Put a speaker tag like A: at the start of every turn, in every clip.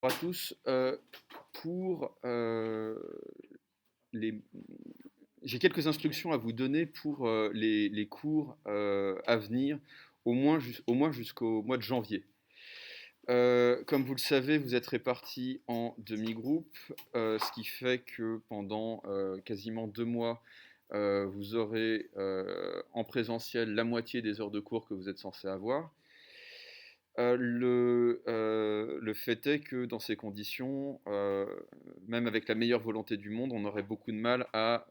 A: Bonjour à tous. Pour les... J'ai quelques instructions à vous donner pour les cours à venir, au moins jusqu'au mois de janvier. Comme vous le savez, vous êtes répartis en demi-groupes, ce qui fait que pendant quasiment 2 mois, vous aurez en présentiel la moitié des heures de cours que vous êtes censé avoir. Le fait est que dans ces conditions, même avec la meilleure volonté du monde, on aurait beaucoup de mal à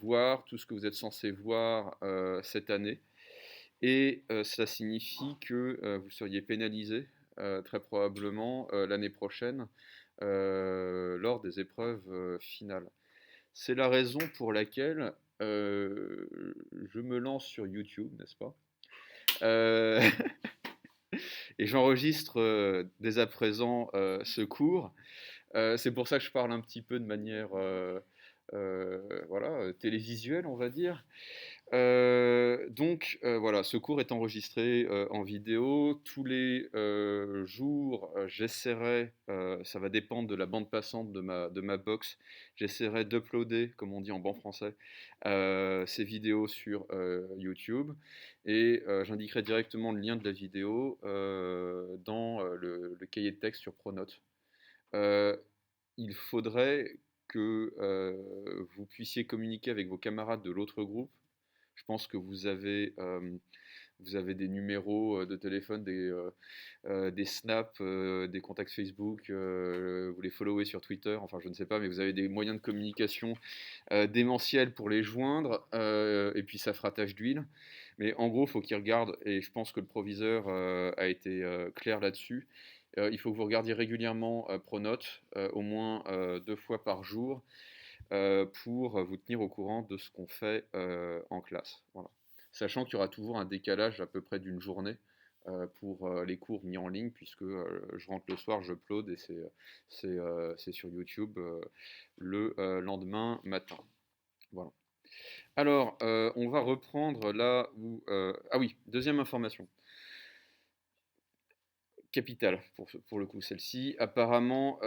A: voir tout ce que vous êtes censé voir cette année. Et ça signifie que vous seriez pénalisé très probablement l'année prochaine lors des épreuves finales. C'est la raison pour laquelle je me lance sur YouTube, n'est-ce pas? Euh, Et j'enregistre dès à présent ce cours. C'est pour ça que je parle un petit peu de manière voilà, télévisuelle, on va dire. Voilà, ce cours est enregistré en vidéo. Tous les jours, j'essaierai, ça va dépendre de la bande passante de ma box, j'essaierai d'uploader, comme on dit en bon français, ces vidéos sur YouTube. Et j'indiquerai directement le lien de la vidéo dans le cahier de texte sur Pronote. Euh, il faudrait que vous puissiez communiquer avec vos camarades de l'autre groupe. Je pense que vous avez des numéros de téléphone, des snaps, des contacts Facebook, vous les followez sur Twitter, enfin je ne sais pas, mais vous avez des moyens de communication démentiels pour les joindre, et puis ça fera tache d'huile. Mais en gros, il faut qu'ils regardent, et je pense que le proviseur a été clair là-dessus. Il faut que vous regardiez régulièrement Pronote, au moins 2 fois par jour, pour vous tenir au courant de ce qu'on fait en classe. Voilà. Sachant qu'il y aura toujours un décalage à peu près d'une journée pour les cours mis en ligne, puisque je rentre le soir, je upload et c'est sur YouTube le lendemain matin. Voilà. Alors, on va reprendre là où... Ah oui, deuxième information. Capitale, pour le coup, celle-ci. Apparemment,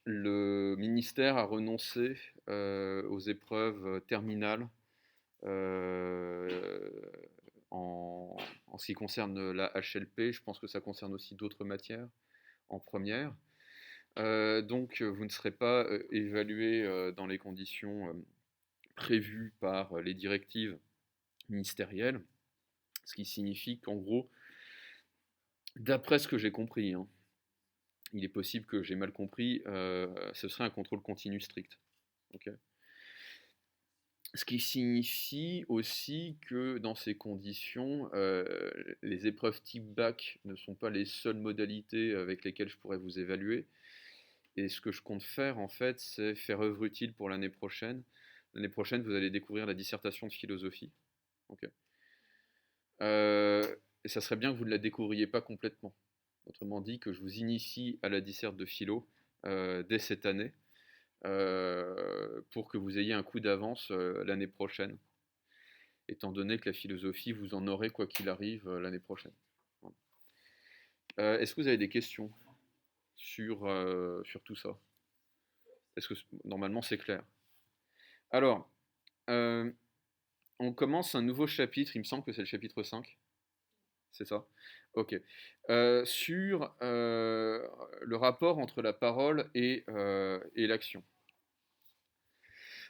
A: le ministère a renoncé aux épreuves terminales euh, en, en ce qui concerne la HLP. Je pense que ça concerne aussi d'autres matières en première. Donc, vous ne serez pas évalué dans les conditions prévues par les directives ministérielles, ce qui signifie qu'en gros, d'après ce que j'ai compris, hein, il est possible que j'ai mal compris, ce serait un contrôle continu strict. Okay. Ce qui signifie aussi que dans ces conditions, les épreuves type bac ne sont pas les seules modalités avec lesquelles je pourrais vous évaluer. Et ce que je compte faire, en fait, c'est faire œuvre utile pour l'année prochaine. L'année prochaine, vous allez découvrir la dissertation de philosophie. Okay. Et ça serait bien que vous ne la découvriez pas complètement. Autrement dit, que je vous initie à la disserte de philo dès cette année, pour que vous ayez un coup d'avance l'année prochaine, étant donné que la philosophie, vous en aurez quoi qu'il arrive l'année prochaine. Est-ce que vous avez des questions sur tout ça? Est-ce que normalement c'est clair? Alors, euh, on commence un nouveau chapitre, il me semble que c'est le chapitre 5. C'est ça? Ok. Sur le rapport entre la parole et l'action.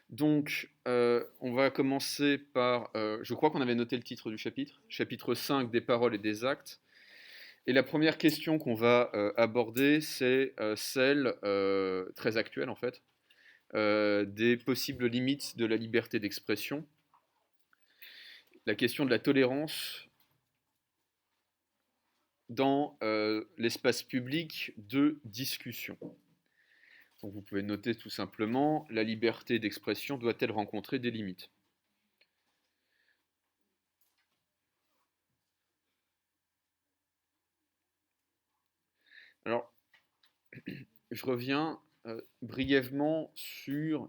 A: Donc, on va commencer par... je crois qu'on avait noté le titre du chapitre. Chapitre 5 des paroles et des actes. Et la première question qu'on va aborder, c'est celle, très actuelle en fait, des possibles limites de la liberté d'expression. La question de la tolérance dans l'espace public de discussion. Donc vous pouvez noter tout simplement, la liberté d'expression doit-elle rencontrer des limites? Alors, je reviens brièvement sur,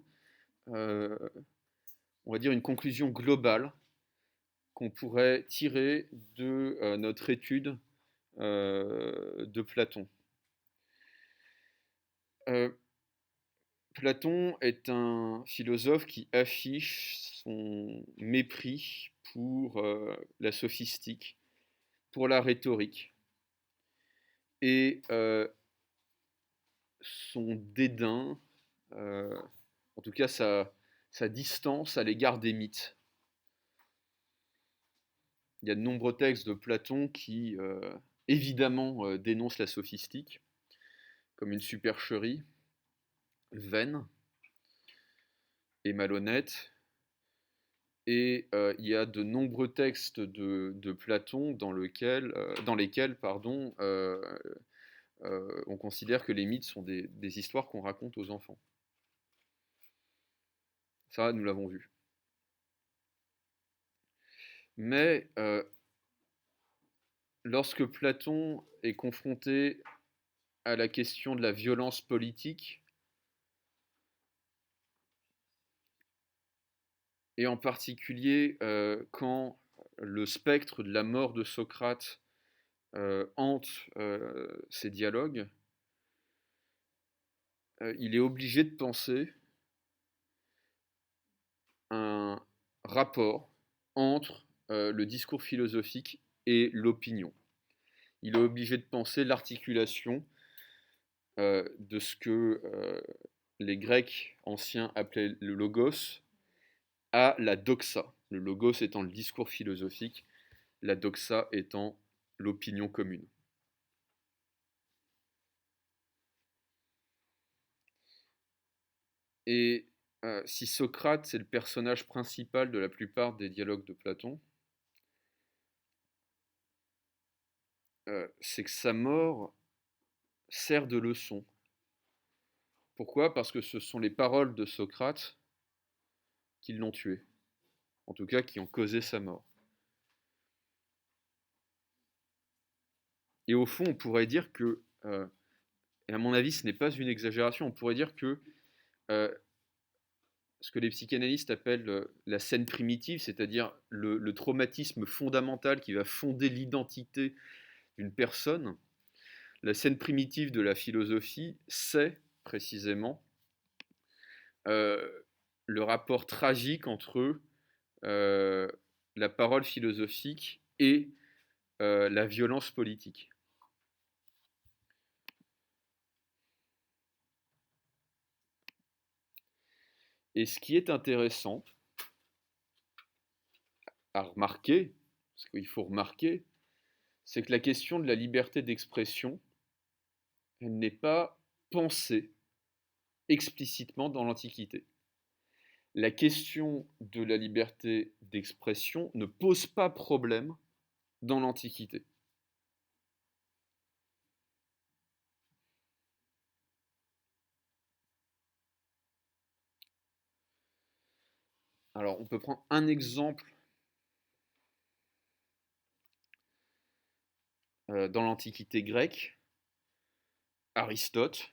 A: euh, on va dire, une conclusion globale qu'on pourrait tirer de notre étude de Platon. heu, Platon est un philosophe qui affiche son mépris pour, la sophistique, pour la rhétorique et son dédain, en tout cas sa distance à l'égard des mythes. Il y a de nombreux textes de Platon qui, évidemment, dénoncent la sophistique comme une supercherie vaine et malhonnête. Et il y a de nombreux textes de Platon dans lesquels pardon, on considère que les mythes sont des histoires qu'on raconte aux enfants. Ça, nous l'avons vu. Mais lorsque Platon est confronté à la question de la violence politique, et en particulier quand le spectre de la mort de Socrate hante ces dialogues, il est obligé de penser un rapport entre le discours philosophique et l'opinion. Il est obligé de penser l'articulation de ce que les Grecs anciens appelaient le logos à la doxa. Le logos étant le discours philosophique, la doxa étant l'opinion commune. Et si Socrate, c'est le personnage principal de la plupart des dialogues de Platon, c'est que sa mort sert de leçon. Pourquoi ? Parce que ce sont les paroles de Socrate qui l'ont tué, en tout cas qui ont causé sa mort. Et au fond, on pourrait dire que, et à mon avis ce n'est pas une exagération, on pourrait dire que ce que les psychanalystes appellent la scène primitive, c'est-à-dire le traumatisme fondamental qui va fonder l'identité d'une personne, la scène primitive de la philosophie, c'est précisément le rapport tragique entre la parole philosophique et la violence politique. Et ce qui est intéressant à remarquer, parce qu'il faut remarquer, c'est que la question de la liberté d'expression, elle n'est pas pensée explicitement dans l'Antiquité. La question de la liberté d'expression ne pose pas problème dans l'Antiquité. Alors, on peut prendre un exemple dans l'Antiquité grecque, Aristote,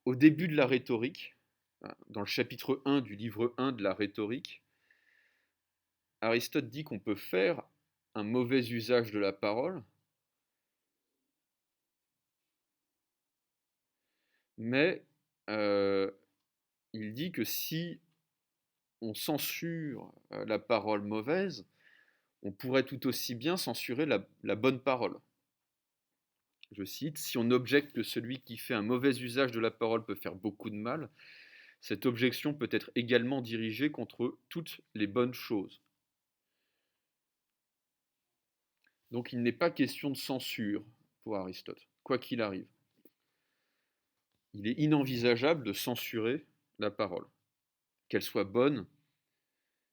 A: au début de la rhétorique, dans le chapitre 1 du livre 1 de la rhétorique, Aristote dit qu'on peut faire un mauvais usage de la parole, mais il dit que si on censure la parole mauvaise, on pourrait tout aussi bien censurer la bonne parole. Je cite, « Si on objecte que celui qui fait un mauvais usage de la parole peut faire beaucoup de mal, cette objection peut être également dirigée contre toutes les bonnes choses. » Donc il n'est pas question de censure pour Aristote, quoi qu'il arrive. Il est inenvisageable de censurer la parole, qu'elle soit bonne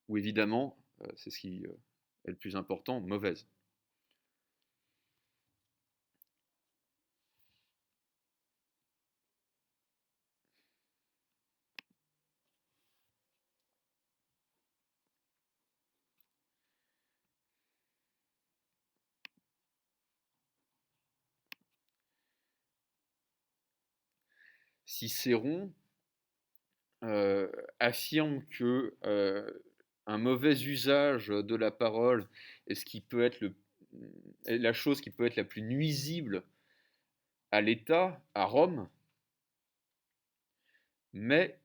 A: ou évidemment, c'est ce qui est le plus important, mauvaise. Cicéron affirme que un mauvais usage de la parole est ce qui peut être est la chose qui peut être la plus nuisible à l'État, à Rome, mais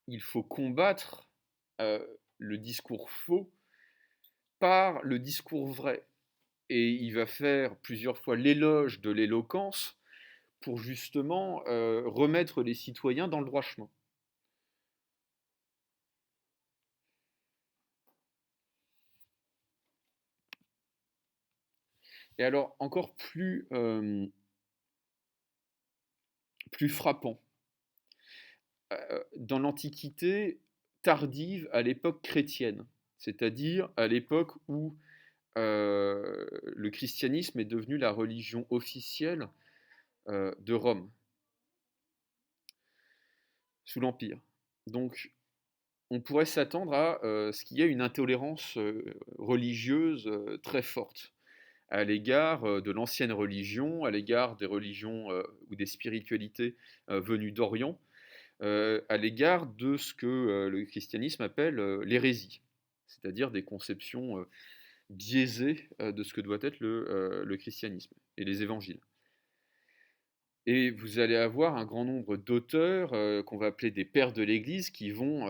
A: il faut combattre le discours faux par le discours vrai. Et il va faire plusieurs fois l'éloge de l'éloquence pour justement remettre les citoyens dans le droit chemin. Et alors, encore plus frappant, dans l'Antiquité tardive, à l'époque chrétienne, c'est-à-dire à l'époque où le christianisme est devenu la religion officielle de Rome, sous l'Empire. Donc, on pourrait s'attendre à ce qu'il y ait une intolérance religieuse très forte à l'égard de l'ancienne religion, à l'égard des religions ou des spiritualités venues d'Orient, à l'égard de ce que le christianisme appelle l'hérésie, c'est-à-dire des conceptions biaisées de ce que doit être le christianisme et les évangiles. Et vous allez avoir un grand nombre d'auteurs qu'on va appeler des pères de l'Église qui vont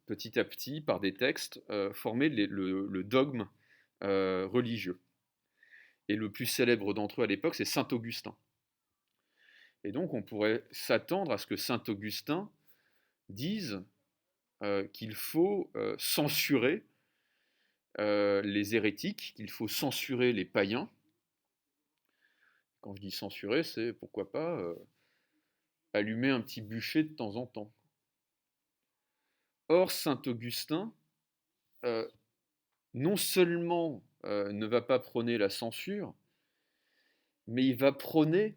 A: petit à petit, par des textes, former le dogme religieux. Et le plus célèbre d'entre eux à l'époque, c'est saint Augustin. Et donc on pourrait s'attendre à ce que saint Augustin dise qu'il faut censurer les hérétiques, qu'il faut censurer les païens. Quand je dis censurer, c'est pourquoi pas allumer un petit bûcher de temps en temps. Or, saint Augustin, non seulement ne va pas prôner la censure, mais il va prôner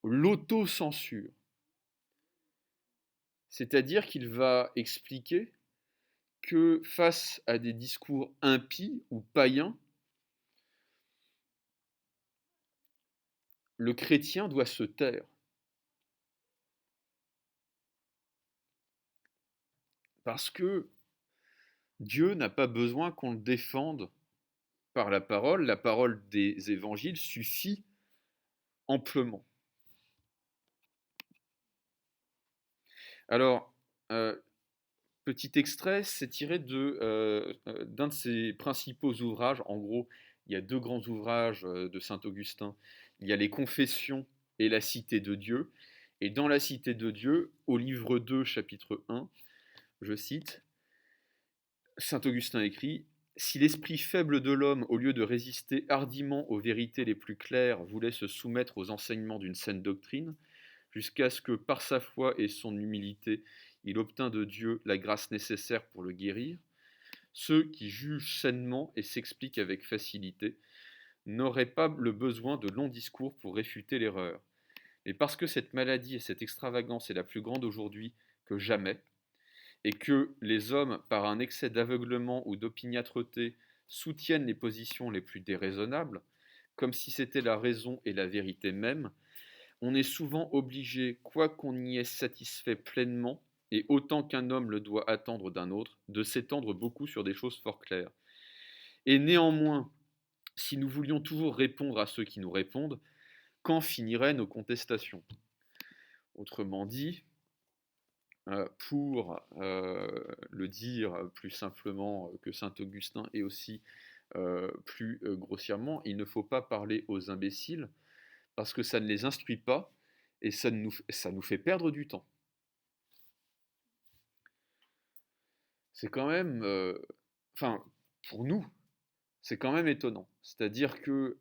A: l'autocensure. C'est-à-dire qu'il va expliquer que face à des discours impies ou païens, le chrétien doit se taire. Parce que Dieu n'a pas besoin qu'on le défende par la parole des évangiles suffit amplement. Alors, petit extrait, c'est tiré d'un de ses principaux ouvrages. En gros, il y a deux grands ouvrages de saint Augustin. Il y a les Confessions et la Cité de Dieu. Et dans la Cité de Dieu, au livre 2, chapitre 1, je cite, saint Augustin écrit « Si l'esprit faible de l'homme, au lieu de résister hardiment aux vérités les plus claires, voulait se soumettre aux enseignements d'une saine doctrine, jusqu'à ce que, par sa foi et son humilité, il obtint de Dieu la grâce nécessaire pour le guérir, ceux qui jugent sainement et s'expliquent avec facilité n'auraient pas le besoin de longs discours pour réfuter l'erreur. Mais parce que cette maladie et cette extravagance est la plus grande aujourd'hui que jamais, et que les hommes, par un excès d'aveuglement ou d'opiniâtreté, soutiennent les positions les plus déraisonnables, comme si c'était la raison et la vérité même, on est souvent obligé, quoiqu'on y ait satisfait pleinement, et autant qu'un homme le doit attendre d'un autre, de s'étendre beaucoup sur des choses fort claires. Et néanmoins, si nous voulions toujours répondre à ceux qui nous répondent, quand finiraient nos contestations? Autrement dit, pour le dire plus simplement que saint Augustin et aussi plus grossièrement, il ne faut pas parler aux imbéciles parce que ça ne les instruit pas et ça nous fait perdre du temps. C'est quand même, enfin, pour nous, c'est quand même étonnant. C'est-à-dire que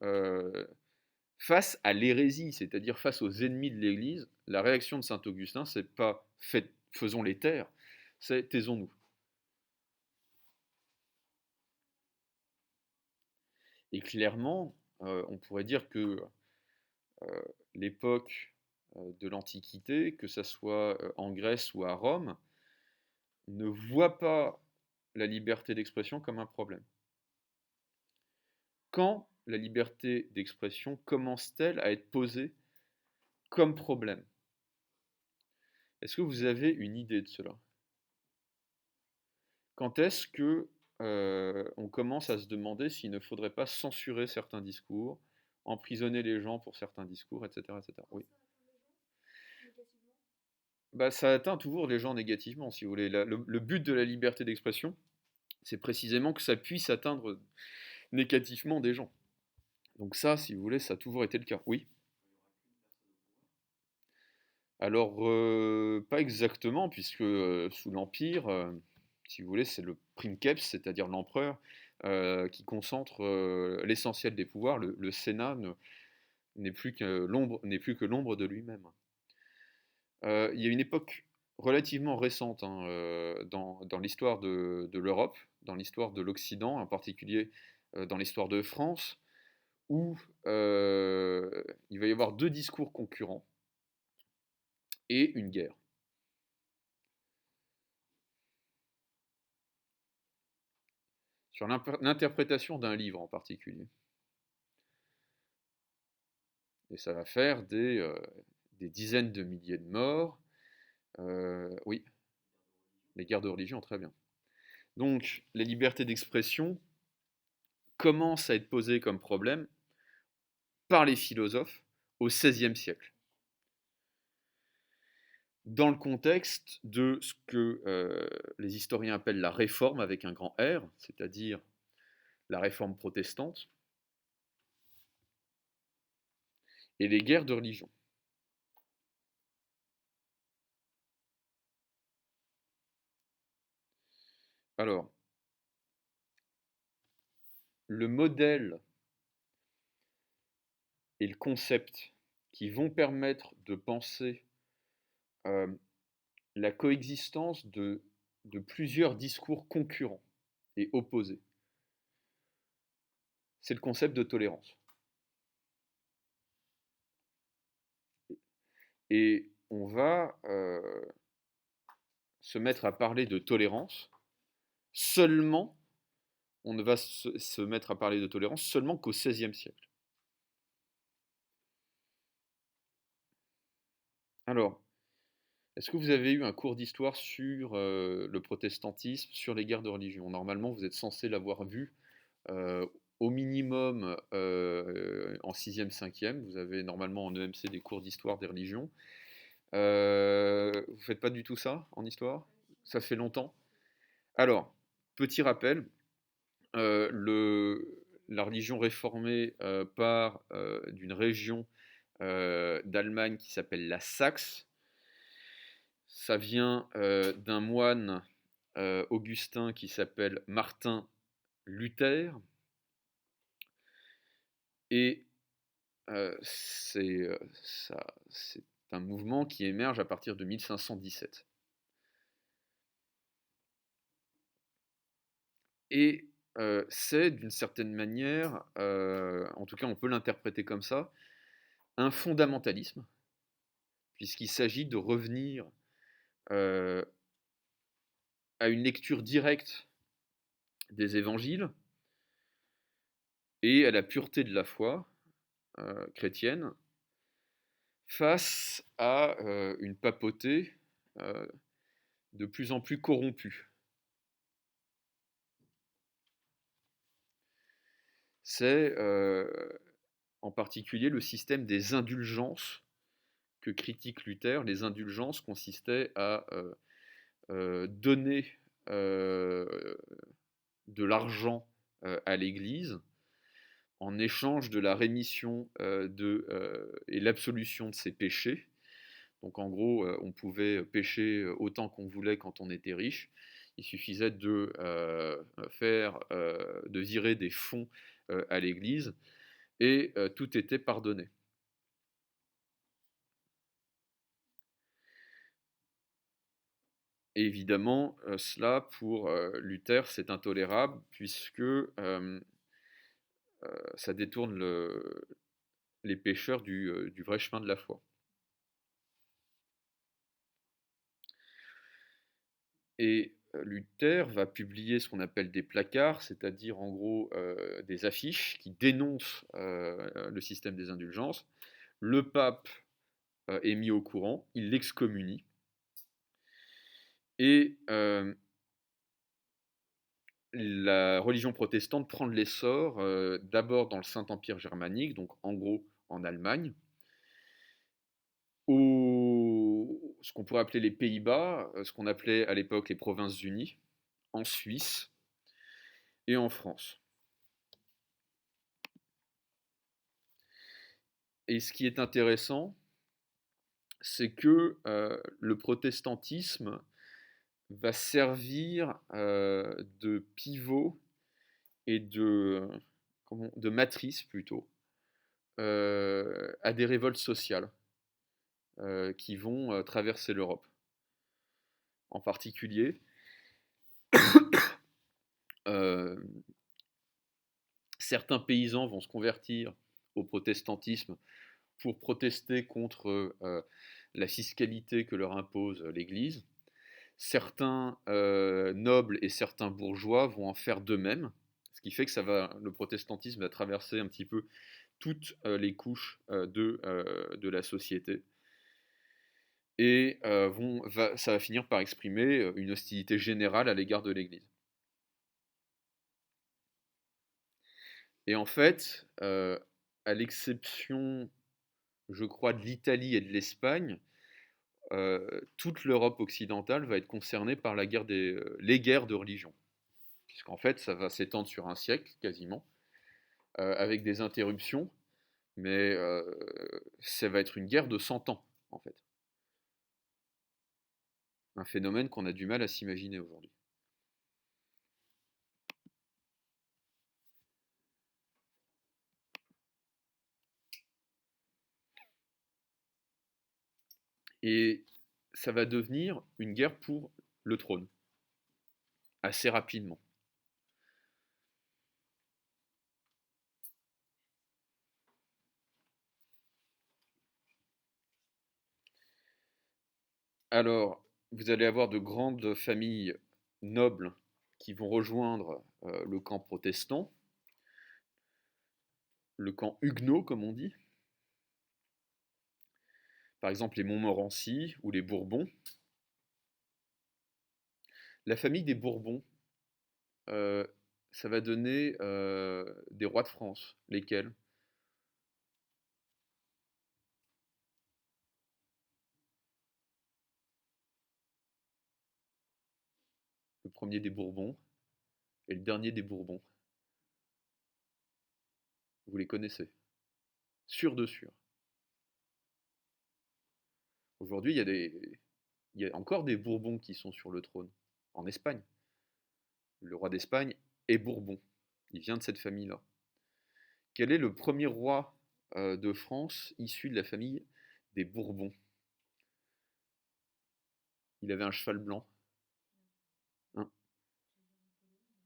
A: face à l'hérésie, c'est-à-dire face aux ennemis de l'Église, la réaction de saint Augustin, c'est pas faisons les taire, c'est taisons-nous. Et clairement, on pourrait dire que l'époque de l'Antiquité, que ce soit en Grèce ou à Rome, ne voit pas la liberté d'expression comme un problème. Quand la liberté d'expression commence-t-elle à être posée comme problème? Est-ce que vous avez une idée de cela? Quand est-ce que on commence à se demander s'il ne faudrait pas censurer certains discours, emprisonner les gens pour certains discours, etc., etc. Oui. Bah, ça atteint toujours les gens négativement, si vous voulez. Le but de la liberté d'expression, c'est précisément que ça puisse atteindre négativement des gens. Donc ça, si vous voulez, ça a toujours été le cas. Oui. Alors, pas exactement, puisque sous l'Empire, si vous voulez, c'est le princeps, c'est-à-dire l'empereur, qui concentre l'essentiel des pouvoirs. Le Sénat n'est plus que l'ombre de lui-même. Il y a une époque relativement récente, hein, dans l'histoire de l'Europe, dans l'histoire de l'Occident, en particulier dans l'histoire de France, où il va y avoir deux discours concurrents et une guerre. Sur l'interprétation d'un livre en particulier. Et ça va faire des dizaines de milliers de morts. Oui, les guerres de religion, très bien. Donc, les libertés d'expression commencent à être posées comme problème par les philosophes au XVIe siècle, dans le contexte de ce que les historiens appellent la réforme avec un grand R, c'est-à-dire la réforme protestante, et les guerres de religion. Alors, le modèle et le concept qui vont permettre de penser euh, la coexistence de plusieurs discours concurrents et opposés. C'est le concept de tolérance. Et on va se mettre à parler de tolérance seulement, on ne va se mettre à parler de tolérance seulement qu'au XVIe siècle. Alors, est-ce que vous avez eu un cours d'histoire sur le protestantisme, sur les guerres de religion? Normalement, vous êtes censé l'avoir vu au minimum en 6e, 5e. Vous avez normalement en EMC des cours d'histoire des religions. Vous ne faites pas du tout ça en histoire? Ça fait longtemps? Alors, petit rappel, la religion réformée part d'une région d'Allemagne qui s'appelle la Saxe. Ça vient d'un moine augustin qui s'appelle Martin Luther. Et c'est un mouvement qui émerge à partir de 1517. Et c'est d'une certaine manière, en tout cas on peut l'interpréter comme ça, un fondamentalisme, puisqu'il s'agit de revenir à une lecture directe des évangiles et à la pureté de la foi chrétienne face à une papauté de plus en plus corrompue. C'est en particulier le système des indulgences que critique Luther. Les indulgences consistaient à donner de l'argent à l'Église en échange de la rémission et l'absolution de ses péchés. Donc en gros, on pouvait pécher autant qu'on voulait quand on était riche. Il suffisait de virer des fonds à l'Église et tout était pardonné. Et évidemment, cela pour Luther, c'est intolérable puisque ça détourne les pécheurs du vrai chemin de la foi. Et Luther va publier ce qu'on appelle des placards, c'est-à-dire en gros des affiches qui dénoncent le système des indulgences. Le pape est mis au courant, il l'excommunie. Et la religion protestante prend de l'essor d'abord dans le Saint-Empire germanique, donc en gros en Allemagne, ce qu'on pourrait appeler les Pays-Bas, ce qu'on appelait à l'époque les Provinces-Unies, en Suisse et en France. Et ce qui est intéressant, c'est que le protestantisme va servir de pivot et de matrice plutôt à des révoltes sociales qui vont traverser l'Europe. En particulier, certains paysans vont se convertir au protestantisme pour protester contre la fiscalité que leur impose l'Église. Certains nobles et certains bourgeois vont en faire de même, ce qui fait que le protestantisme va traverser un petit peu toutes les couches de la société. Et ça va finir par exprimer une hostilité générale à l'égard de l'Église. Et en fait, à l'exception, je crois, de l'Italie et de l'Espagne, toute l'Europe occidentale va être concernée par les guerres de religion. Puisqu'en fait, ça va s'étendre sur un siècle, quasiment, avec des interruptions, mais ça va être une guerre de 100 ans, en fait. Un phénomène qu'on a du mal à s'imaginer aujourd'hui. Et ça va devenir une guerre pour le trône, assez rapidement. Alors, vous allez avoir de grandes familles nobles qui vont rejoindre le camp protestant, le camp huguenot, comme on dit. Par exemple, les Montmorency ou les Bourbons. La famille des Bourbons, ça va donner des rois de France. Lesquels? Le premier des Bourbons et le dernier des Bourbons. Vous les connaissez? Sûr de sûr. Aujourd'hui, il y a encore des Bourbons qui sont sur le trône, en Espagne. Le roi d'Espagne est Bourbon. Il vient de cette famille-là. Quel est le premier roi de France issu de la famille des Bourbons? Il avait un cheval blanc. Hein?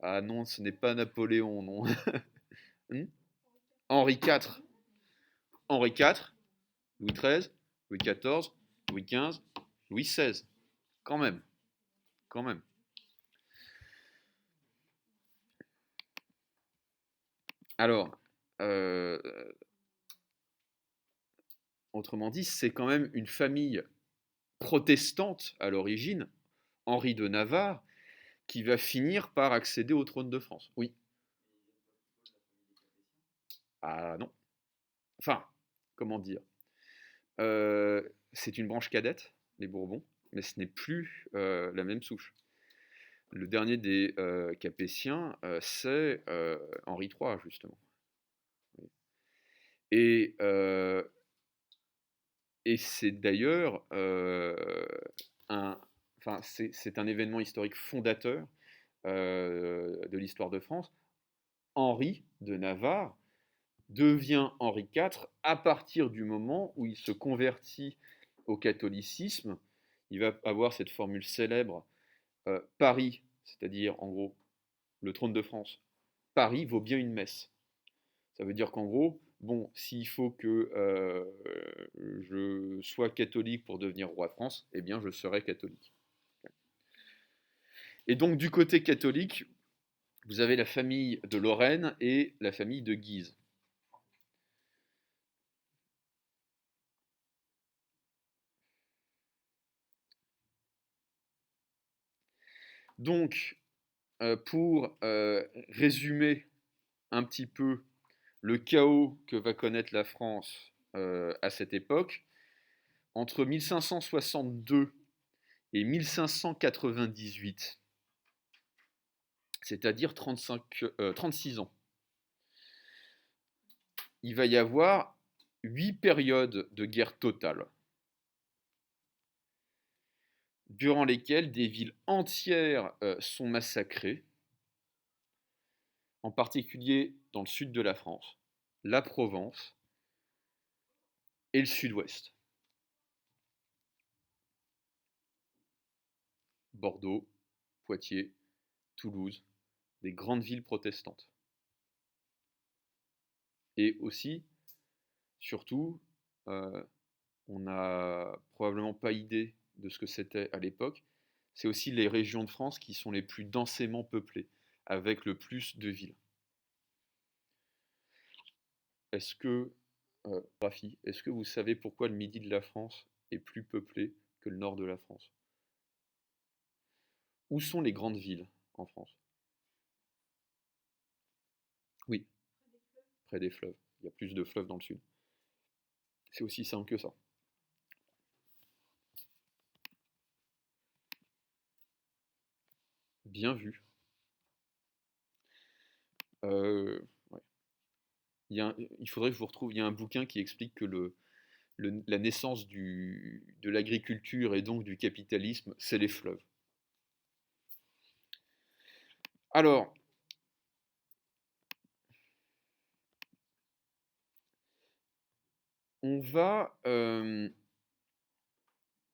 A: Ah non, ce n'est pas Napoléon, non. Henri IV. Henri IV, Louis XIII, Louis XIV, Louis XV, Louis XVI. Quand même, quand même. Alors, euh, autrement dit, c'est quand même une famille protestante à l'origine, Henri de Navarre, qui va finir par accéder au trône de France. Oui. Ah non. Enfin, comment dire? C'est une branche cadette, les Bourbons, mais ce n'est plus la même souche. Le dernier des Capétiens, c'est Henri III, justement. Et, euh, et c'est d'ailleurs c'est un événement historique fondateur de l'histoire de France. Henri de Navarre devient Henri IV à partir du moment où il se convertit au catholicisme. Il va avoir cette formule célèbre Paris, c'est-à-dire en gros le trône de France. Paris vaut bien une messe. Ça veut dire qu'en gros, bon, s'il faut que je sois catholique pour devenir roi de France, eh bien je serai catholique. Et donc du côté catholique, vous avez la famille de Lorraine et la famille de Guise. Donc, pour résumer un petit peu le chaos que va connaître la France à cette époque, entre 1562 et 1598, c'est-à-dire 36 ans, il va y avoir 8 périodes de guerre totale, durant lesquelles des villes entières sont massacrées, en particulier dans le sud de la France, la Provence et le sud-ouest. Bordeaux, Poitiers, Toulouse, des grandes villes protestantes. Et aussi, surtout, on n'a probablement pas idée de ce que c'était à l'époque, c'est aussi les régions de France qui sont les plus densément peuplées, avec le plus de villes. Est-ce que, Rafi, est-ce que vous savez pourquoi le midi de la France est plus peuplé que le nord de la France? Où sont les grandes villes en France? Oui, près des fleuves. Il y a plus de fleuves dans le sud. C'est aussi simple que ça. Bien vu. Ouais. Il faudrait que je vous retrouve. Il y a un bouquin qui explique que la naissance de l'agriculture et donc du capitalisme, c'est les fleuves. Alors, on va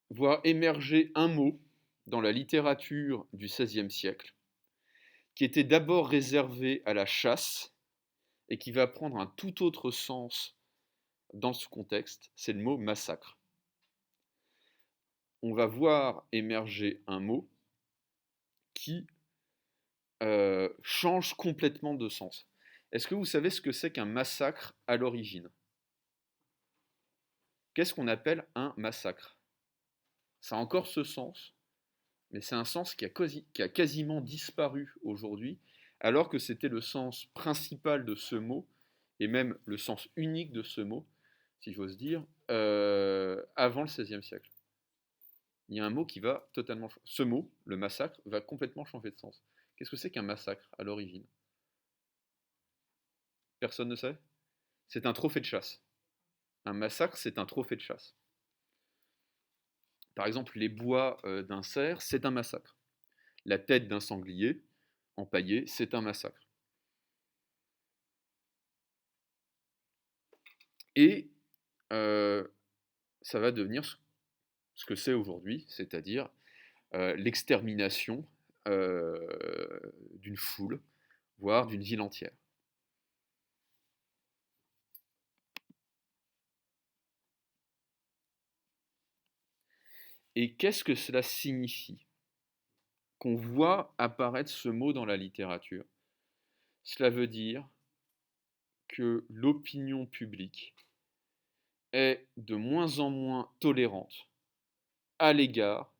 A: voir émerger un mot dans la littérature du XVIe siècle, qui était d'abord réservé à la chasse et qui va prendre un tout autre sens dans ce contexte, c'est le mot massacre. On va voir émerger un mot qui change complètement de sens. Est-ce que vous savez ce que c'est qu'un massacre à l'origine? Qu'est-ce qu'on appelle un massacre? Ça a encore ce sens, mais c'est un sens qui a quasiment disparu aujourd'hui, alors que c'était le sens principal de ce mot, et même le sens unique de ce mot, si j'ose dire, avant le XVIe siècle. Il y a un mot qui va totalement changer. Ce mot, le massacre, va complètement changer de sens. Qu'est-ce que c'est qu'un massacre à l'origine? Personne ne sait? C'est un trophée de chasse. Un massacre, c'est un trophée de chasse. Par exemple, les bois d'un cerf, c'est un massacre. La tête d'un sanglier empaillé, c'est un massacre. Et ça va devenir ce que c'est aujourd'hui, c'est-à-dire l'extermination d'une foule, voire d'une ville entière. Et qu'est-ce que cela signifie qu'on voit apparaître ce mot dans la littérature? Cela veut dire que l'opinion publique est de moins en moins tolérante à l'égard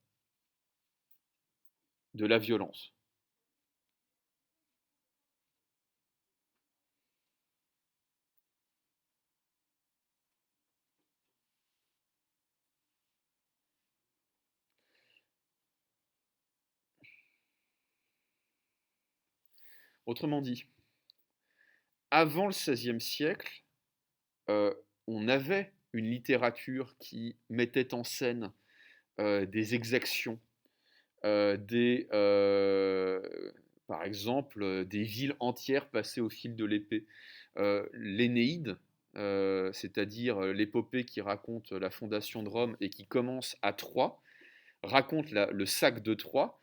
A: de la violence. Autrement dit, avant le XVIe siècle, euh, on avait une littérature qui mettait en scène des exactions, par exemple des villes entières passées au fil de l'épée. L'Énéide, c'est-à-dire l'épopée qui raconte la fondation de Rome et qui commence à Troie, raconte le sac de Troie.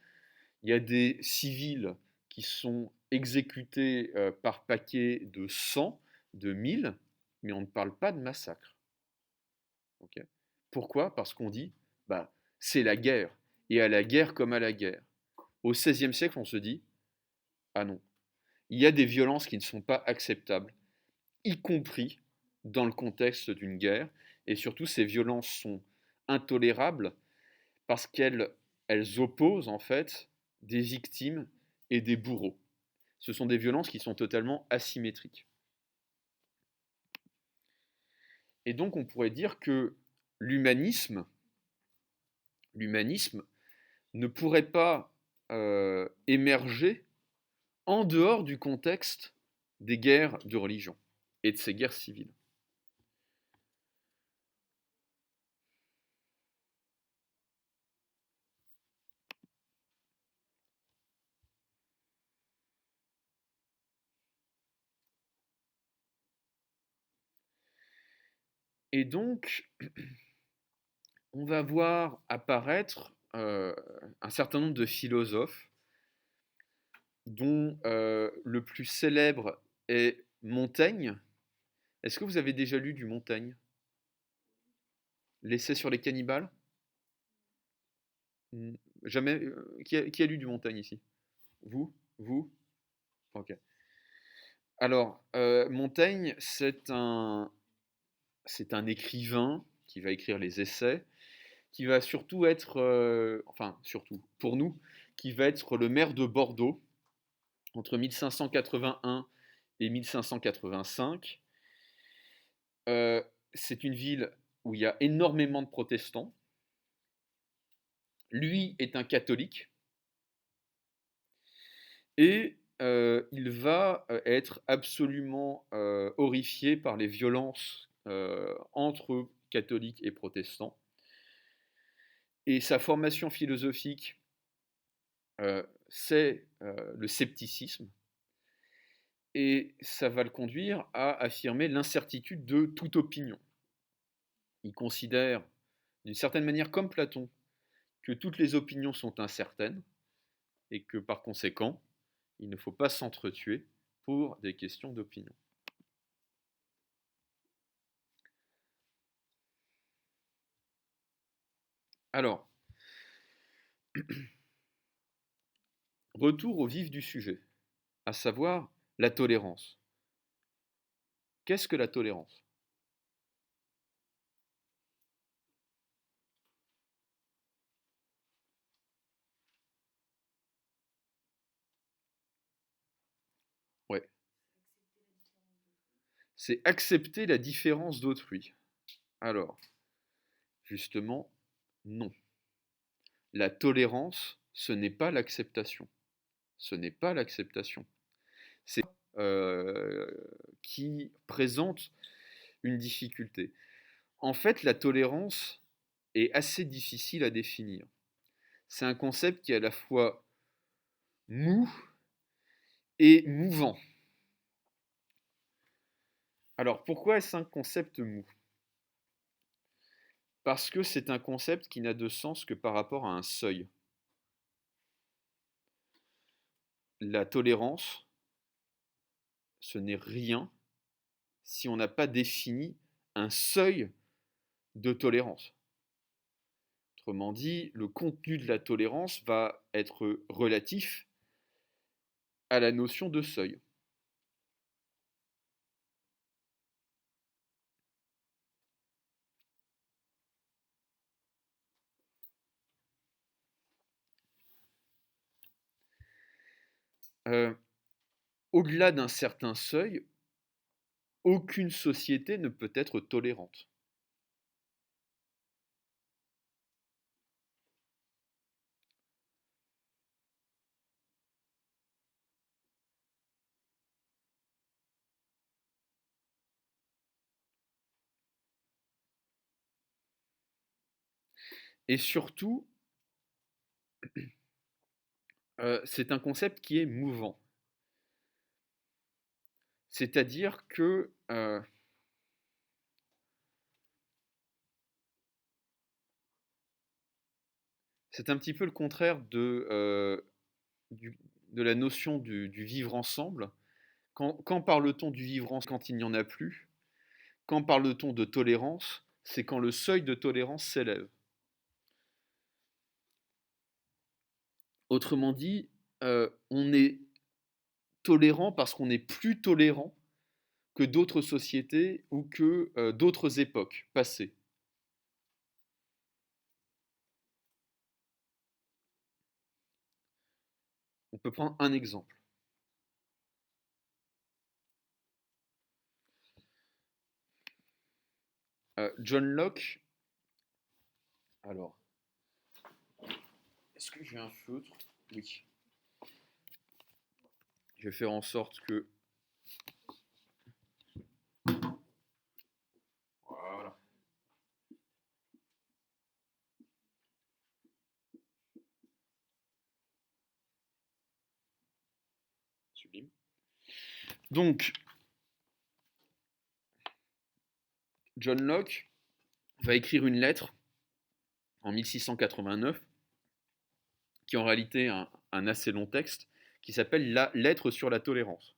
A: Il y a des civils qui sont exécutés par paquets de 100, de 1000, mais on ne parle pas de massacre. Okay. Pourquoi? Parce qu'on dit, bah, c'est la guerre, et à la guerre comme à la guerre. Au XVIe siècle, on se dit, ah non, il y a des violences qui ne sont pas acceptables, y compris dans le contexte d'une guerre, et surtout ces violences sont intolérables parce qu'elles opposent en fait des victimes et des bourreaux. Ce sont des violences qui sont totalement asymétriques. Et donc on pourrait dire que l'humanisme ne pourrait pas émerger en dehors du contexte des guerres de religion et de ces guerres civiles. Et donc, on va voir apparaître un certain nombre de philosophes, dont le plus célèbre est Montaigne. Est-ce que vous avez déjà lu du Montaigne? L'essai sur les cannibales? Jamais. Qui a lu du Montaigne ici? Vous? Vous? Ok. Alors, Montaigne, c'est un écrivain qui va écrire les essais, qui va surtout être, enfin surtout pour nous, qui va être le maire de Bordeaux entre 1581 et 1585. C'est une ville où il y a énormément de protestants. Lui est un catholique et il va être absolument horrifié par les violences entre catholiques et protestants. Et sa formation philosophique, c'est le scepticisme. Et ça va le conduire à affirmer l'incertitude de toute opinion. Il considère, d'une certaine manière comme Platon, que toutes les opinions sont incertaines et que par conséquent, il ne faut pas s'entretuer pour des questions d'opinion. Alors, retour au vif du sujet, à savoir la tolérance. Qu'est-ce que la tolérance? Ouais. C'est accepter la différence d'autrui. Alors, justement, non. La tolérance, ce n'est pas l'acceptation. Ce n'est pas l'acceptation. C'est qui présente une difficulté. En fait, la tolérance est assez difficile à définir. C'est un concept qui est à la fois mou et mouvant. Alors, pourquoi est-ce un concept mou? Parce que c'est un concept qui n'a de sens que par rapport à un seuil. La tolérance, ce n'est rien si on n'a pas défini un seuil de tolérance. Autrement dit, le contenu de la tolérance va être relatif à la notion de seuil. Au-delà d'un certain seuil, aucune société ne peut être tolérante. Et surtout, c'est un concept qui est mouvant. C'est-à-dire que c'est un petit peu le contraire de la notion du vivre ensemble. Quand parle-t-on du vivre ensemble quand il n'y en a plus? Quand parle-t-on de tolérance? C'est quand le seuil de tolérance s'élève. Autrement dit, on est tolérant parce qu'on est plus tolérant que d'autres sociétés ou que d'autres époques passées. peut prendre un exemple. John Locke, alors, est-ce que j'ai un feutre? Oui. Je vais faire en sorte que... Voilà. Sublime. Donc, John Locke va écrire une lettre en 1689, qui est en réalité un assez long texte, qui s'appelle la lettre sur la tolérance.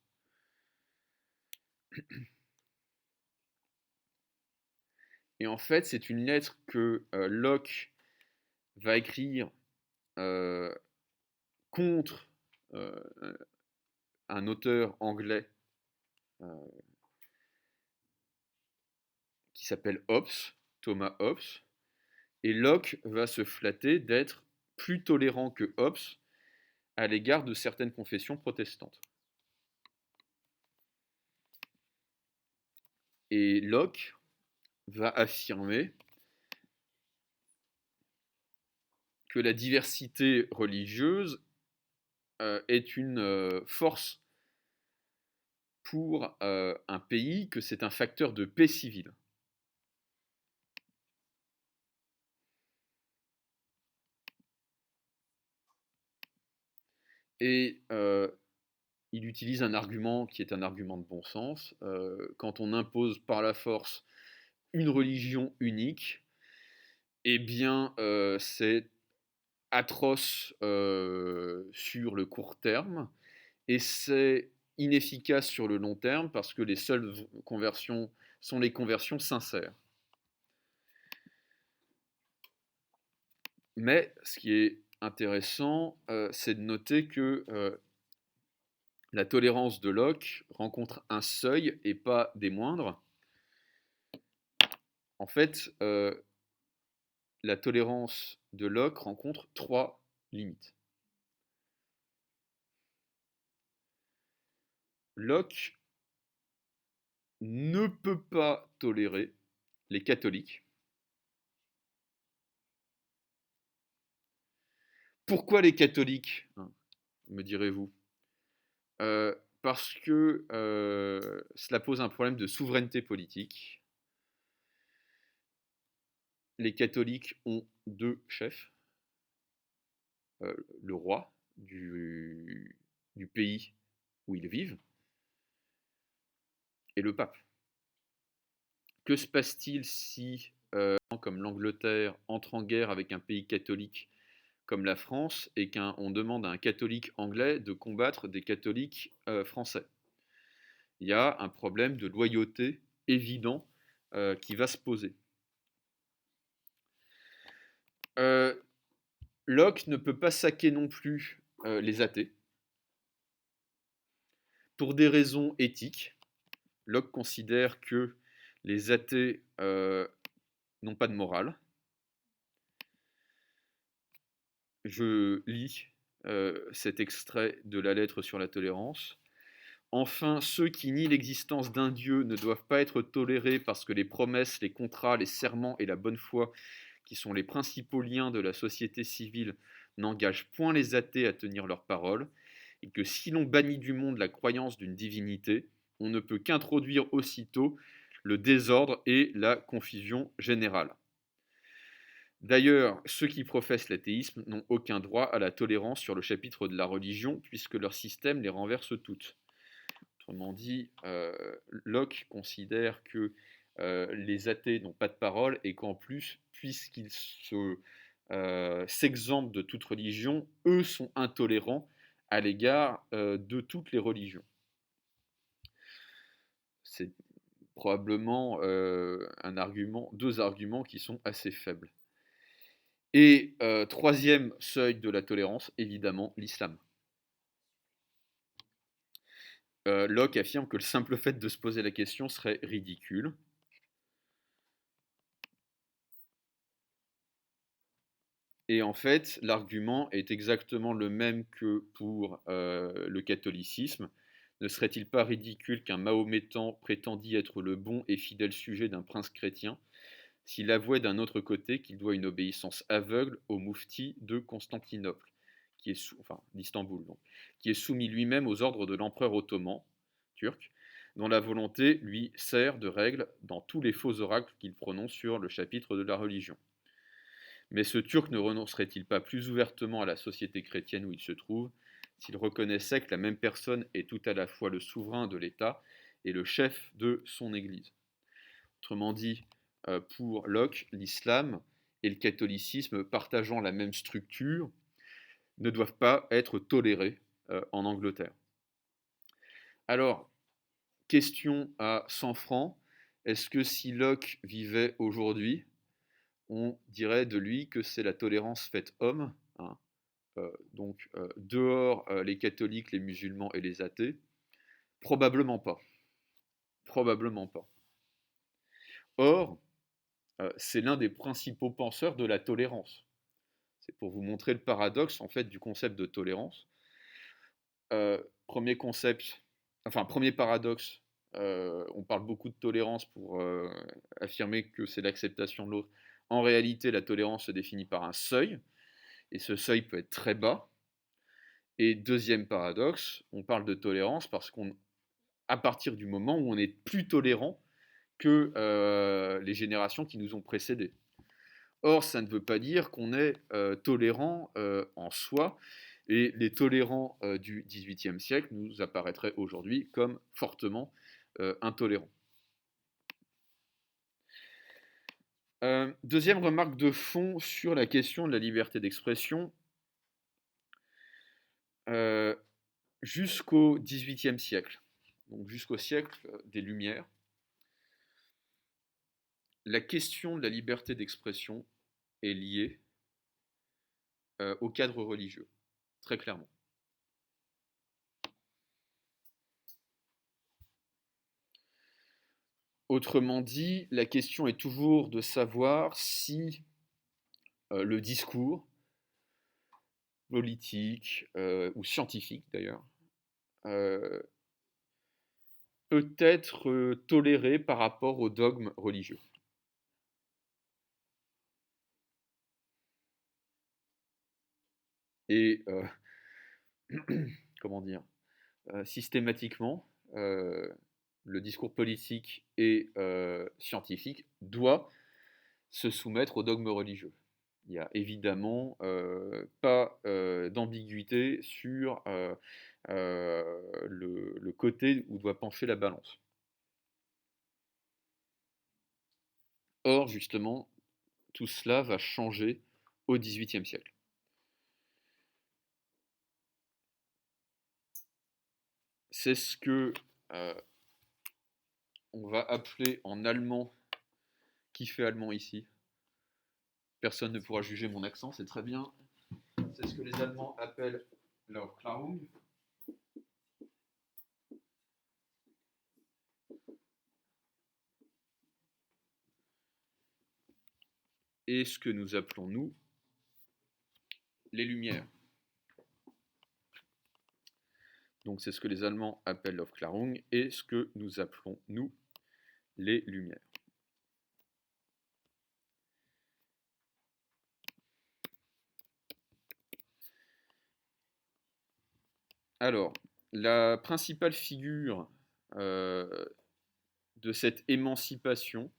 A: Et en fait, c'est une lettre que Locke va écrire contre un auteur anglais qui s'appelle Hobbes, Thomas Hobbes, et Locke va se flatter d'être plus tolérant que Hobbes à l'égard de certaines confessions protestantes. Et Locke va affirmer que la diversité religieuse est une force pour un pays, que c'est un facteur de paix civile. Et il utilise un argument qui est un argument de bon sens. Quand on impose par la force une religion unique, eh bien c'est atroce sur le court terme, et c'est inefficace sur le long terme, parce que les seules conversions sont les conversions sincères. Mais ce qui est intéressant, c'est de noter que la tolérance de Locke rencontre un seuil, et pas des moindres. En fait, la tolérance de Locke rencontre 3 limites. Locke ne peut pas tolérer les catholiques. Pourquoi les catholiques, me direz-vous? Parce que cela pose un problème de souveraineté politique. Les catholiques ont 2 chefs, le roi du pays où ils vivent et le pape. Que se passe-t-il si, comme l'Angleterre, entre en guerre avec un pays catholique comme la France, et qu'on demande à un catholique anglais de combattre des catholiques français? Il y a un problème de loyauté évident qui va se poser. Locke ne peut pas saquer non plus les athées, pour des raisons éthiques. Locke considère que les athées n'ont pas de morale. Je lis cet extrait de la lettre sur la tolérance. Enfin, ceux qui nient l'existence d'un Dieu ne doivent pas être tolérés, parce que les promesses, les contrats, les serments et la bonne foi, qui sont les principaux liens de la société civile, n'engagent point les athées à tenir leurs paroles, et que si l'on bannit du monde la croyance d'une divinité, on ne peut qu'introduire aussitôt le désordre et la confusion générale. D'ailleurs, ceux qui professent l'athéisme n'ont aucun droit à la tolérance sur le chapitre de la religion, puisque leur système les renverse toutes. Autrement dit, Locke considère que les athées n'ont pas de parole, et qu'en plus, puisqu'ils s'exemptent de toute religion, eux sont intolérants à l'égard de toutes les religions. C'est probablement deux arguments qui sont assez faibles. Et troisième seuil de la tolérance, évidemment, l'islam. Locke affirme que le simple fait de se poser la question serait ridicule. Et en fait, l'argument est exactement le même que pour le catholicisme. Ne serait-il pas ridicule qu'un mahométan prétendît être le bon et fidèle sujet d'un prince chrétien s'il avouait d'un autre côté qu'il doit une obéissance aveugle au moufti de Constantinople, enfin d'Istanbul, donc, qui est soumis lui-même aux ordres de l'empereur ottoman turc, dont la volonté lui sert de règle dans tous les faux oracles qu'il prononce sur le chapitre de la religion. Mais ce Turc ne renoncerait-il pas plus ouvertement à la société chrétienne où il se trouve, s'il reconnaissait que la même personne est tout à la fois le souverain de l'État et le chef de son Église? Autrement dit, pour Locke, l'islam et le catholicisme partageant la même structure ne doivent pas être tolérés en Angleterre. Alors, question à 100 francs, est-ce que si Locke vivait aujourd'hui, on dirait de lui que c'est la tolérance faite homme, hein, donc dehors les catholiques, les musulmans et les athées? Probablement pas. Probablement pas. Or, c'est l'un des principaux penseurs de la tolérance. C'est pour vous montrer le paradoxe en fait du concept de tolérance. Premier concept, enfin premier paradoxe, on parle beaucoup de tolérance pour affirmer que c'est l'acceptation de l'autre. En réalité, la tolérance se définit par un seuil, et ce seuil peut être très bas. Et deuxième paradoxe, on parle de tolérance parce qu'à partir du moment où on est plus tolérant que les générations qui nous ont précédés. Or, ça ne veut pas dire qu'on est tolérant en soi, et les tolérants du XVIIIe siècle nous apparaîtraient aujourd'hui comme fortement intolérants. Deuxième remarque de fond sur la question de la liberté d'expression. Jusqu'au XVIIIe siècle, donc jusqu'au siècle des Lumières, la question de la liberté d'expression est liée au cadre religieux, très clairement. Autrement dit, la question est toujours de savoir si le discours politique ou scientifique d'ailleurs peut être toléré par rapport au dogme religieux. Et comment dire, systématiquement, le discours politique et scientifique doit se soumettre au dogme religieux. Il n'y a évidemment pas d'ambiguïté sur le côté où doit pencher la balance. Or, justement, tout cela va changer au XVIIIe siècle. C'est ce que on va appeler en allemand, qui fait allemand ici? Personne ne pourra juger mon accent, c'est très bien. C'est ce que les Allemands appellent leur Klärung. Et ce que nous appelons, nous, les Lumières. Donc c'est ce que les Allemands appellent l'Aufklärung et ce que nous appelons, nous, les Lumières. Alors, la principale figure de cette émancipation,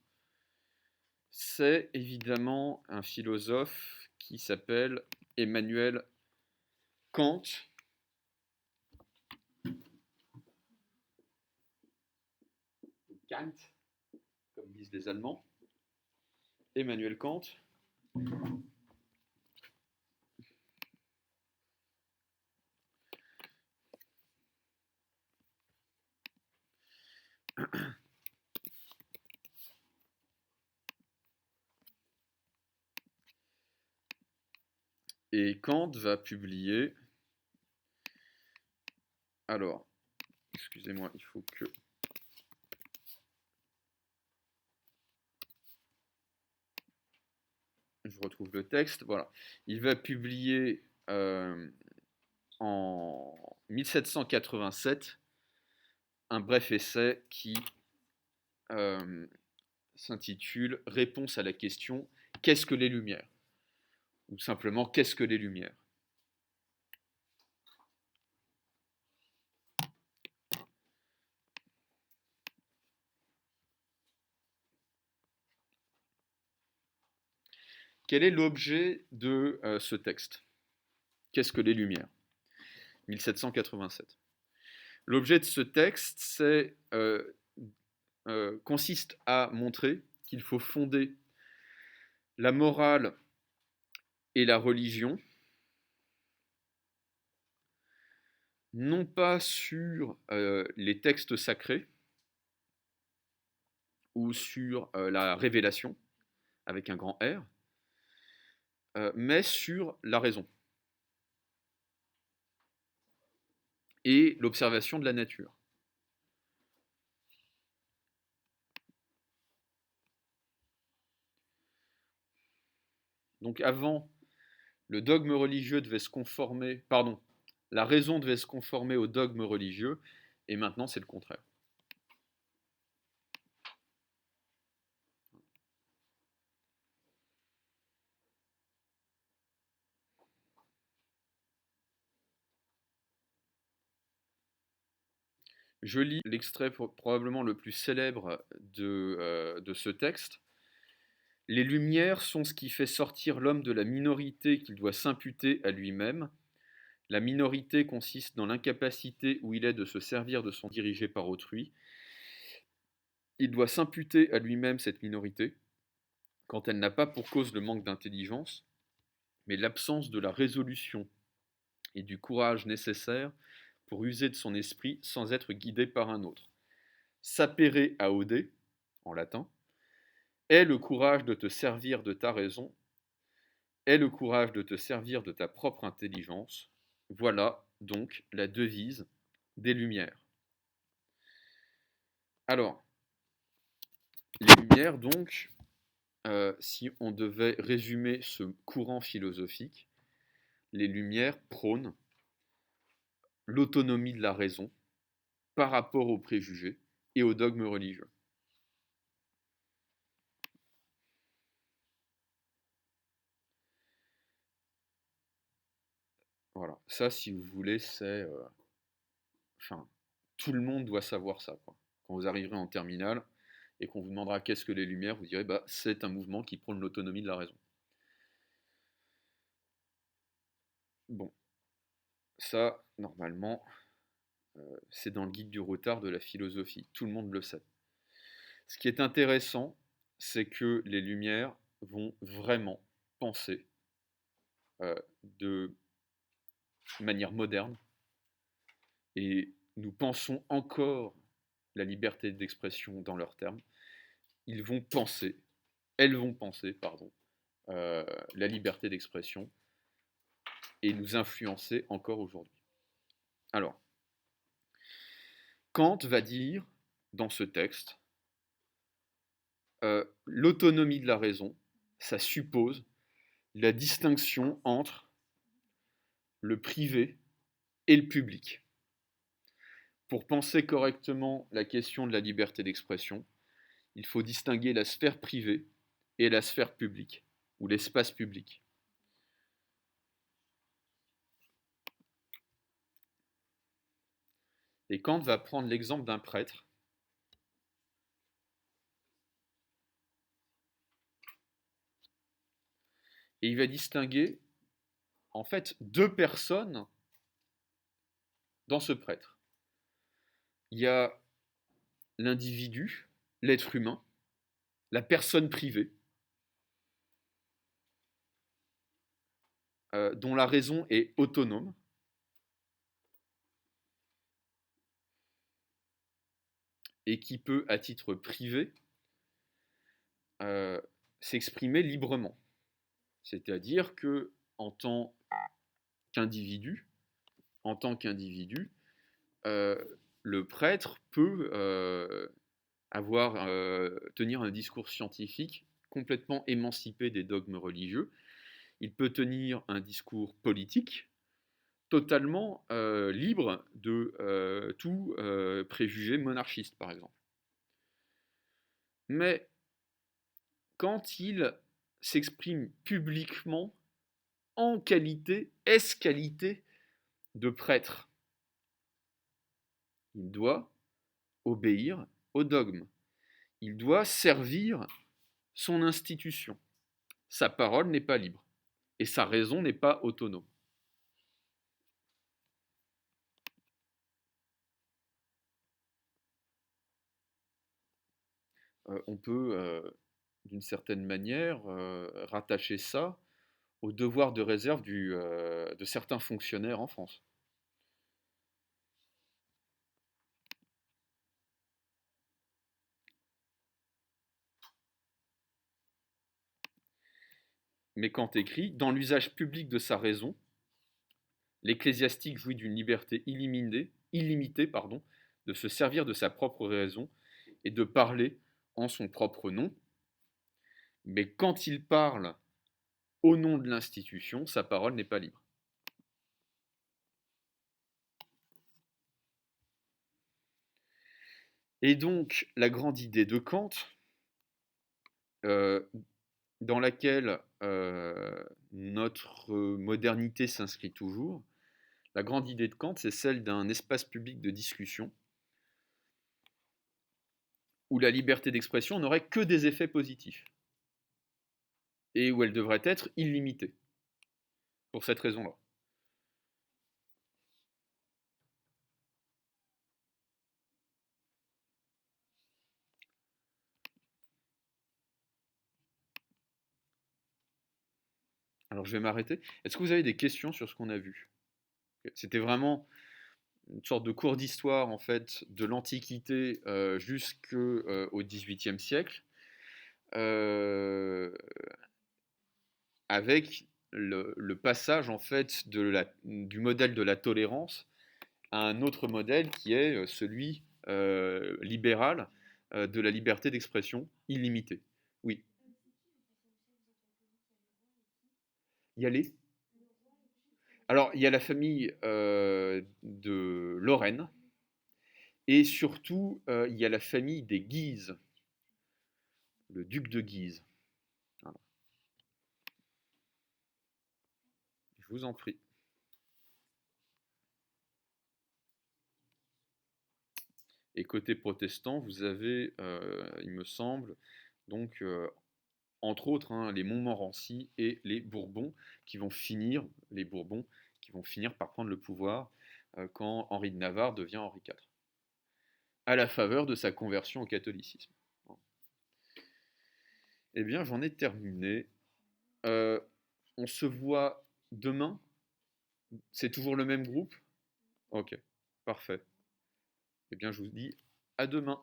A: c'est évidemment un philosophe qui s'appelle Emmanuel Kant. Kant, comme disent les Allemands. Emmanuel Kant. Et Kant va publier... Alors, excusez-moi, il faut que... je je retrouve le texte, voilà. Il va publier en 1787 un bref essai qui s'intitule Réponse à la question qu'est-ce que les Lumières? Ou simplement qu'est-ce que les Lumières? Quel est l'objet de ce texte? Qu'est-ce que les Lumières? 1787. L'objet de ce texte consiste à montrer qu'il faut fonder la morale et la religion non pas sur les textes sacrés ou sur la révélation, avec un grand R, mais sur la raison et l'observation de la nature. Donc avant, le dogme religieux devait se conformer, pardon, la raison devait se conformer au dogme religieux, et maintenant c'est le contraire. Je lis l'extrait probablement le plus célèbre de ce texte. Les Lumières sont ce qui fait sortir l'homme de la minorité qu'il doit s'imputer à lui-même. La minorité consiste dans l'incapacité où il est de se servir de son dirigé par autrui. Il doit s'imputer à lui-même cette minorité, quand elle n'a pas pour cause le manque d'intelligence, mais l'absence de la résolution et du courage nécessaires pour user de son esprit sans être guidé par un autre. Sapere aude, en latin, est le courage de te servir de ta raison, est le courage de te servir de ta propre intelligence. Voilà donc la devise des Lumières. Alors, les Lumières, donc, si on devait résumer ce courant philosophique, les Lumières prônent l'autonomie de la raison par rapport aux préjugés et aux dogmes religieux. Voilà, ça, si vous voulez, c'est... enfin, tout le monde doit savoir ça, quoi. Quand vous arriverez en terminale et qu'on vous demandera qu'est-ce que les Lumières, vous direz, bah, c'est un mouvement qui prône l'autonomie de la raison. Bon, ça, normalement, c'est dans le guide du retard de la philosophie. Tout le monde le sait. Ce qui est intéressant, c'est que les Lumières vont vraiment penser de manière moderne et nous pensons encore la liberté d'expression dans leurs termes. Elles vont penser, pardon, la liberté d'expression et nous influencer encore aujourd'hui. Alors, Kant va dire dans ce texte l'autonomie de la raison, ça suppose la distinction entre le privé et le public. Pour penser correctement la question de la liberté d'expression, il faut distinguer la sphère privée et la sphère publique, ou l'espace public. Et Kant va prendre l'exemple d'un prêtre et il va distinguer en fait deux personnes dans ce prêtre. Il y a l'individu, l'être humain, la personne privée, dont la raison est autonome, et qui peut, à titre privé, s'exprimer librement. C'est-à-dire que, en tant qu'individu, le prêtre peut tenir un discours scientifique complètement émancipé des dogmes religieux. Il peut tenir un discours politique totalement libre de tout préjugé monarchiste, par exemple. Mais quand il s'exprime publiquement en qualité, qualité de prêtre, il doit obéir au dogme. Il doit servir son institution. Sa parole n'est pas libre et sa raison n'est pas autonome. On peut, d'une certaine manière, rattacher ça au devoir de réserve de certains fonctionnaires en France. Mais Kant écrit, dans l'usage public de sa raison, l'ecclésiastique jouit d'une liberté illimitée de se servir de sa propre raison et de parler en son propre nom. Mais quand il parle au nom de l'institution, sa parole n'est pas libre. Et donc, la grande idée de Kant, dans laquelle notre modernité s'inscrit toujours, la grande idée de Kant, c'est celle d'un espace public de discussion où la liberté d'expression n'aurait que des effets positifs et où elle devrait être illimitée, pour cette raison-là. Alors je vais m'arrêter. Est-ce que vous avez des questions sur ce qu'on a vu? C'était vraiment une sorte de cours d'histoire en fait de l'Antiquité jusqu'au XVIIIe siècle, euh, avec le passage en fait du modèle de la tolérance à un autre modèle qui est celui libéral de la liberté d'expression illimitée. Oui, y aller. Alors, il y a la famille de Lorraine et surtout, il y a la famille des Guise, le duc de Guise. Voilà. Je vous en prie. Et côté protestant, vous avez, il me semble, donc entre autres, hein, les Montmorency et les Bourbons les Bourbons qui vont finir par prendre le pouvoir quand Henri de Navarre devient Henri IV, à la faveur de sa conversion au catholicisme. Eh bien, j'en ai terminé. Euh, on se voit demain. C'est toujours le même groupe? Ok, parfait. Eh bien, je vous dis à demain.